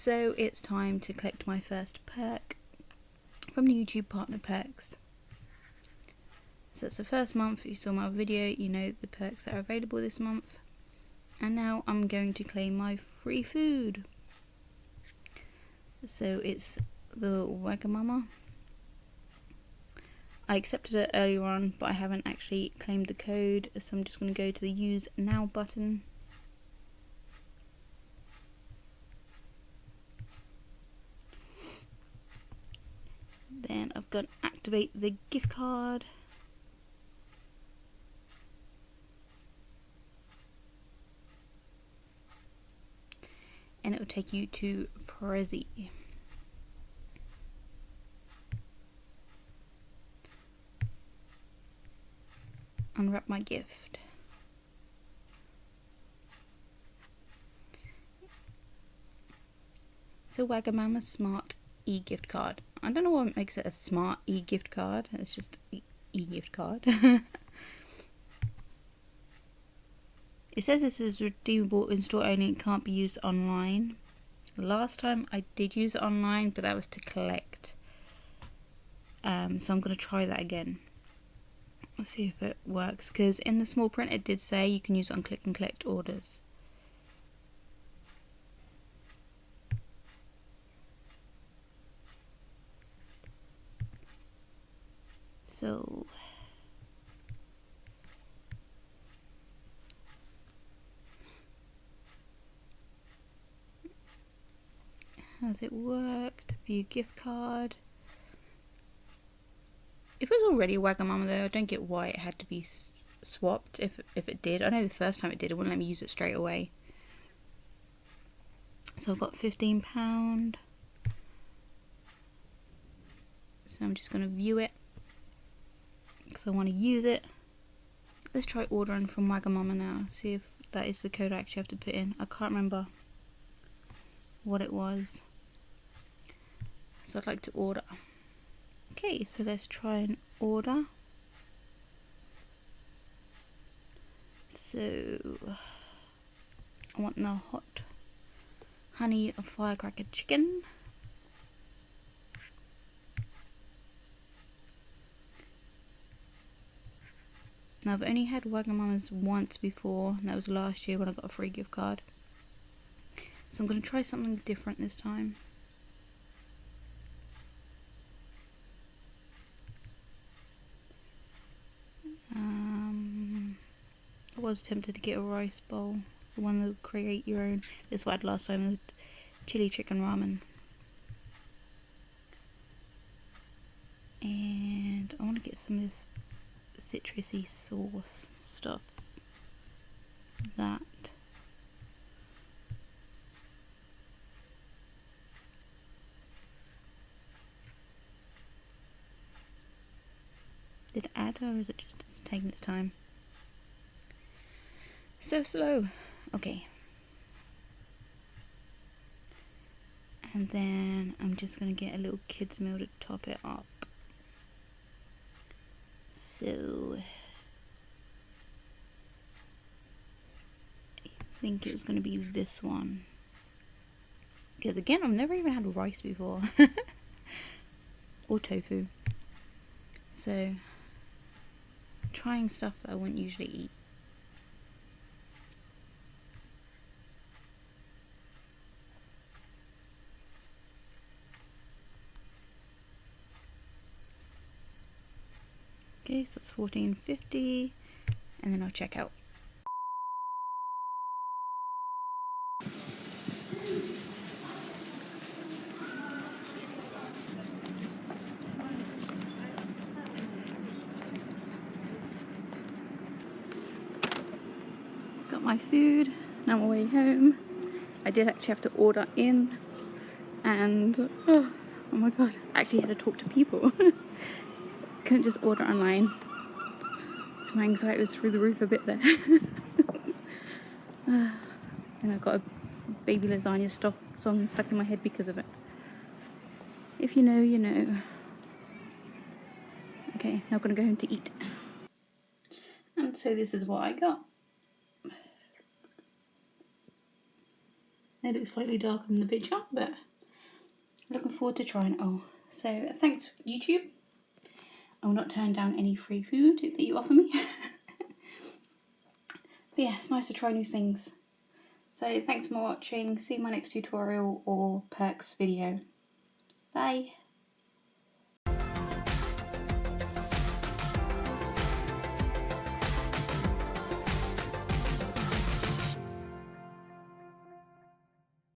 So it's time to collect my first perk from the YouTube partner perks. So it's the first month. If you saw my video, you know the perks that are available this month. And now I'm going to claim my free food. So it's the Wagamama. I accepted it earlier on, but I haven't actually claimed the code, so I'm just going to go to the use now button. Then I've got to activate the gift card. And it will take you to Prezi. Unwrap my gift. So Wagamama Smart e-gift card. I don't know what makes it a smart e-gift card. It's just e-gift card. It says this is redeemable in store only and can't be used online. Last time I did use it online, but that was to collect. So I'm going to try that again. Let's see if it works, because in the small print it did say you can use it on click and collect orders. So has it worked? View gift card. If it was already a Wagamama though, I don't get why it had to be swapped if it did. I know the first time it did, it wouldn't let me use it straight away. So I've got £15. So I'm just going to view it because I want to use it. Let's try ordering from Wagamama now. See if that is the code I actually have to put in. I can't remember what it was. So I'd like to order. Okay, so let's try and order. So I want the hot honey firecracker chicken. Now I've only had Wagamamas once before, and that was last year when I got a free gift card. So I'm going to try something different this time. I was tempted to get a rice bowl, the one that create your own. This is what I had last time, the chili chicken ramen. And I want to get some of this citrusy sauce stuff. That. Did it add, or is it just taking its time? So slow. Okay. And then I'm just going to get a little kids meal to top it up. So I think it was going to be this one. Because again, I've never even had rice before. Or tofu. So trying stuff that I wouldn't usually eat. Okay, so that's $14.50, and then I'll check out. Got my food, now I'm on my way home. I did actually have to order in, and oh my god, I actually had to talk to people. Couldn't just order online. So my anxiety was through the roof a bit there. And I've got a baby lasagna song stuck in my head because of it. If you know, you know. Okay, now I'm gonna go home to eat. And so this is what I got. It looks slightly darker than the picture, but looking forward to trying it all. So thanks, YouTube. I will not turn down any free food that you offer me. But yeah, it's nice to try new things. So thanks for watching. See you in my next tutorial or perks video. Bye.